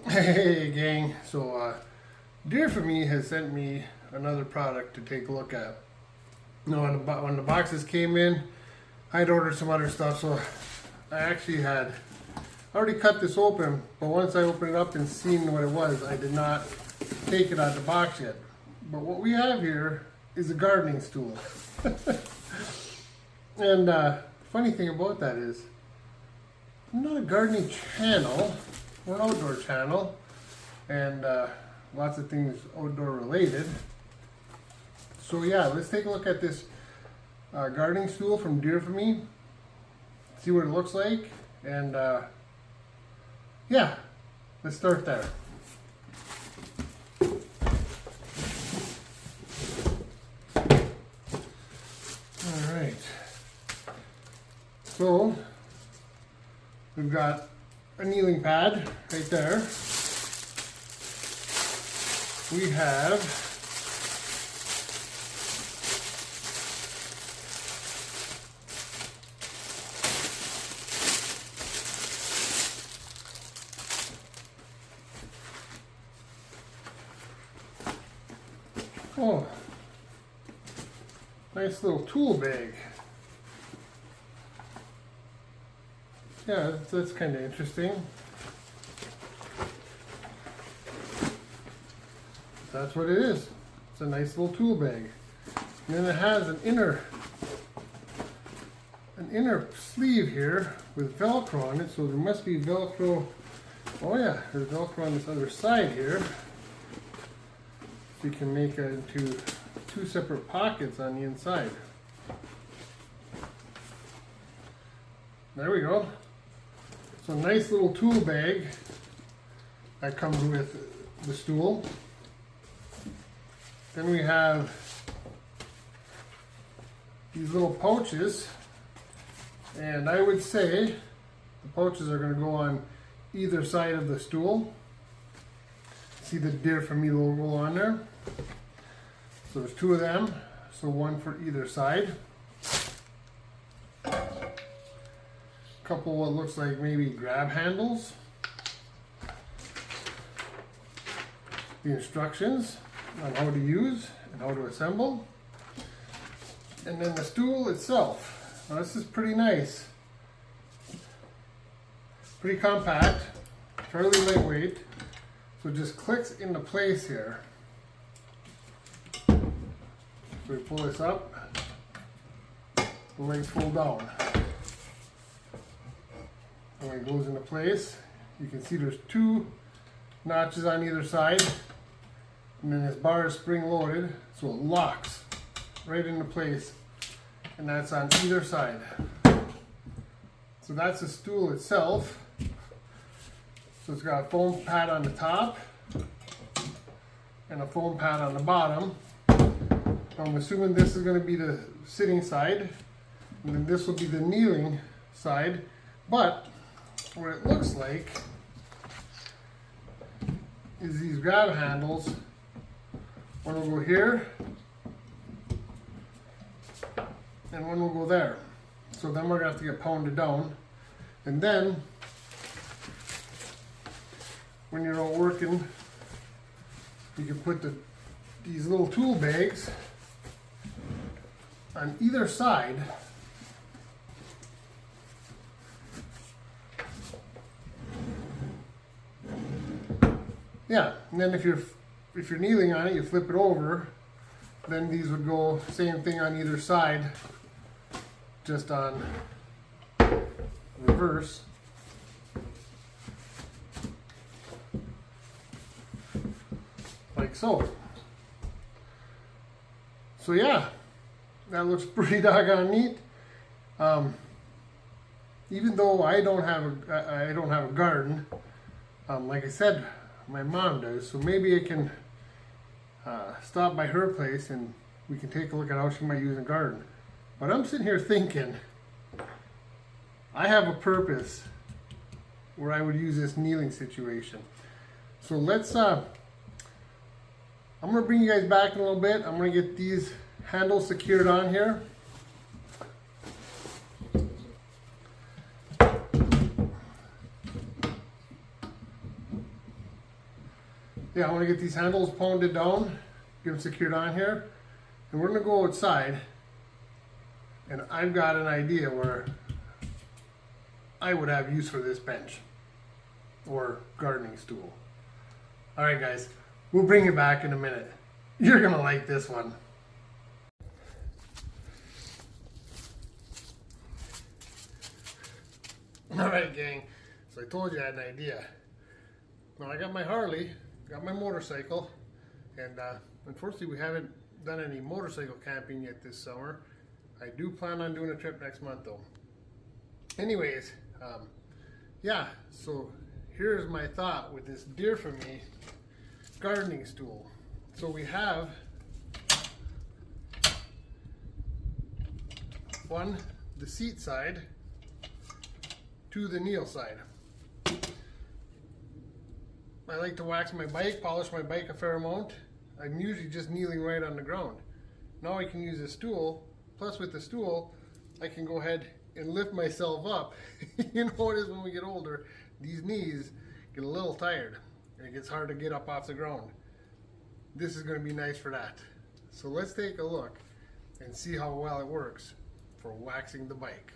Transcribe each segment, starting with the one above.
Hey gang, so Deerfamy has sent me another product to take a look at. You know, when the boxes came in, I'd ordered some other stuff, so I actually had already cut this open, but once I opened it up and seen what it was, I did not take it out of the box yet. But what we have here is a gardening stool. And funny thing about that is, I'm not a gardening channel. We're an outdoor channel, and lots of things outdoor related. So yeah, let's take a look at this gardening stool from Deerfamy, see what it looks like, and yeah, let's start there. All right, so we've got a kneeling pad right there. We have nice little tool bag. Yeah, that's kind of interesting. That's what it is. It's a nice little tool bag. And then it has an inner sleeve here with Velcro on it, so there must be Velcro. Oh yeah, there's Velcro on this other side here. So you can make it into two separate pockets on the inside. There we go. So nice little tool bag that comes with the stool. Then we have these little pouches, and I would say the pouches are going to go on either side of the stool. See the Deerfamy logo on there? So there's two of them, so one for either side. Couple what looks like maybe grab handles, the instructions on how to use and how to assemble, and then the stool itself. Now this is pretty nice, pretty compact, fairly lightweight, so it just clicks into place here. So we pull this up, the legs fold down. And when it goes into place, you can see there's two notches on either side, and then this bar is spring loaded, so it locks right into place, and that's on either side. So that's the stool itself. So it's got a foam pad on the top and a foam pad on the bottom. I'm assuming this is going to be the sitting side, and then this will be the kneeling side, but what it looks like is these grab handles. One will go here and one will go there. So then we're going to have to get pounded down, and then when you're out working, you can put these little tool bags on either side. Yeah, and then if you're kneeling on it, you flip it over. Then these would go same thing on either side, just on reverse. Like so. So yeah, that looks pretty doggone neat. Even though I don't have a garden, like I said, my mom does, so maybe I can stop by her place and we can take a look at how she might use a garden. But I'm sitting here thinking, I have a purpose where I would use this kneeling situation. So let's, I'm gonna bring you guys back in a little bit. I'm gonna get these handles secured on here. Yeah, I want to get these handles pounded down, get them secured on here, and we're going to go outside, and I've got an idea where I would have use for this bench or gardening stool. All right, guys, we'll bring you back in a minute. You're going to like this one. All right, gang, so I told you I had an idea. Now I got my Harley, got my motorcycle, and unfortunately we haven't done any motorcycle camping yet this summer. I do plan on doing a trip next month though. Anyways, yeah, so here's my thought with this Deerfamy gardening stool. So we have the seat side to the kneel side. I like to wax my bike, polish my bike a fair amount. I'm usually just kneeling right on the ground. Now I can use a stool, plus with the stool, I can go ahead and lift myself up. You know what it is when we get older, these knees get a little tired and it gets hard to get up off the ground. This is going to be nice for that. So let's take a look and see how well it works for waxing the bike.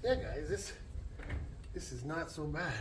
Yeah, guys, this is not so bad.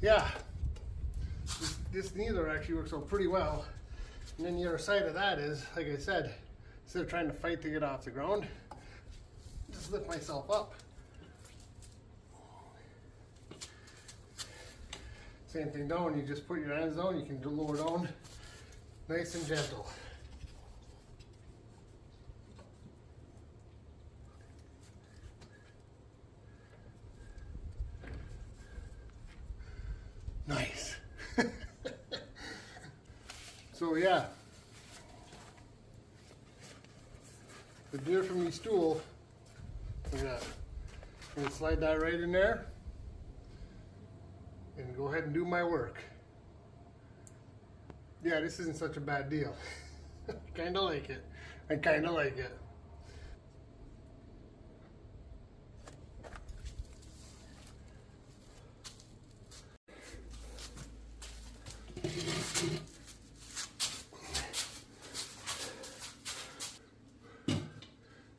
Yeah, this kneeler actually works out pretty well. And then the other side of that is, like I said, instead of trying to fight to get off the ground, just lift myself up. Same thing down, you just put your hands down, you can lower down, nice and gentle. Nice. So yeah, the Deerfamy stool, I'm gonna slide that right in there and go ahead and do my work. Yeah, this isn't such a bad deal. Kinda like it. I kinda like it.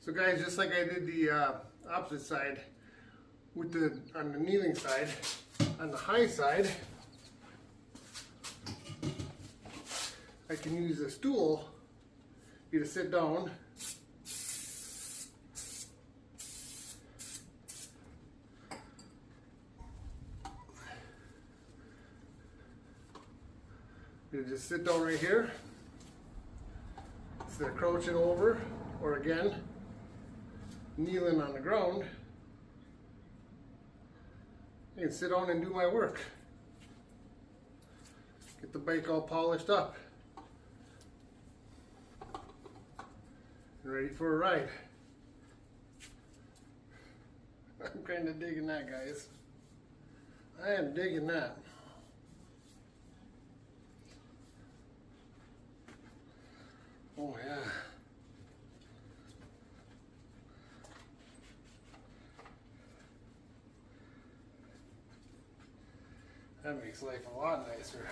So guys, just like I did the opposite side, with on the kneeling side, on the high side, I can use a stool for you to sit down. You just sit down right here instead of crouching over, or again, kneeling on the ground. I can sit down and do my work. Get the bike all polished up and ready for a ride. I'm kind of digging that, guys. I am digging that. Oh yeah. That makes life a lot nicer.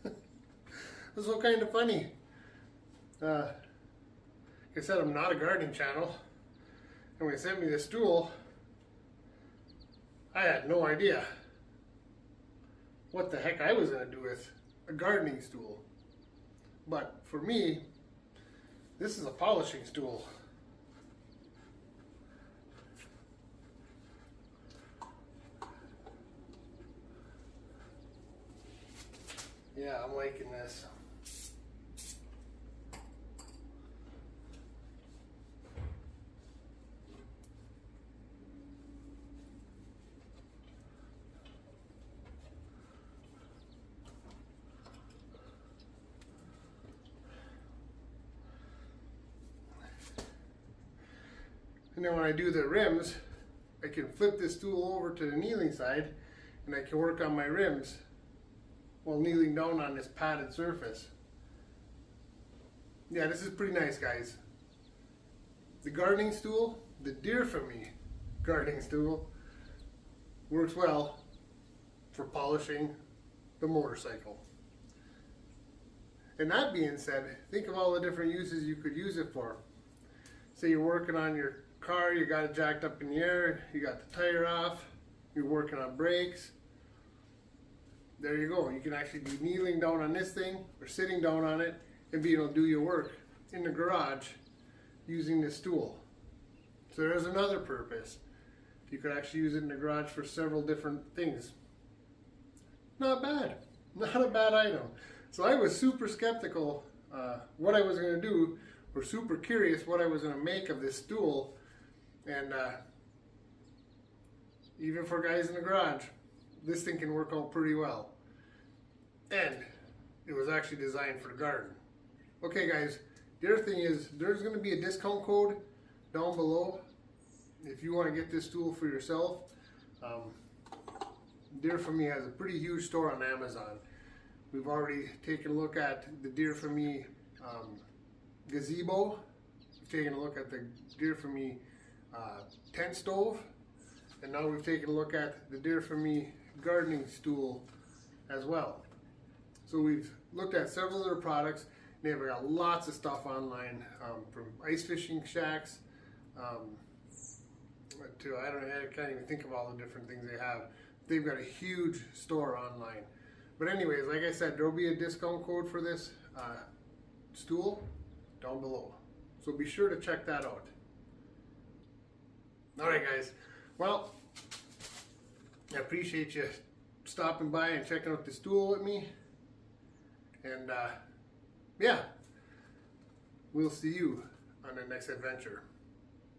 This is all kind of funny. Like I said, I'm not a gardening channel. And when they sent me this stool, I had no idea what the heck I was going to do with a gardening stool. But for me, this is a polishing stool. Yeah, I'm liking this. And then when I do the rims, I can flip this stool over to the kneeling side and I can work on my rims while kneeling down on this padded surface. Yeah, this is pretty nice, guys. The gardening stool, the Deerfamy gardening stool, works well for polishing the motorcycle. And that being said, think of all the different uses you could use it for. Say you're working on your car, you got it jacked up in the air, you got the tire off, you're working on brakes. There you go. You can actually be kneeling down on this thing or sitting down on it and being able to do your work in the garage using this stool. So there's another purpose. You could actually use it in the garage for several different things. Not bad. Not a bad item. So I was super skeptical what I was going to do, or super curious what I was going to make of this stool. And even for guys in the garage, this thing can work out pretty well. And it was actually designed for the garden. Okay guys, the other thing is there's going to be a discount code down below if you want to get this stool for yourself. Deerfamy has a pretty huge store on Amazon. We've already taken a look at the Deerfamy gazebo. We've taken a look at the Deerfamy tent stove. And now we've taken a look at the Deerfamy gardening stool as well. So we've looked at several of their products. They've got lots of stuff online, from ice fishing shacks to I can't even think of all the different things they have. They've got a huge store online. But anyways, like I said, there'll be a discount code for this stool down below. So be sure to check that out. Alright guys, well, I appreciate you stopping by and checking out the stool with me. And yeah, we'll see you on the next adventure.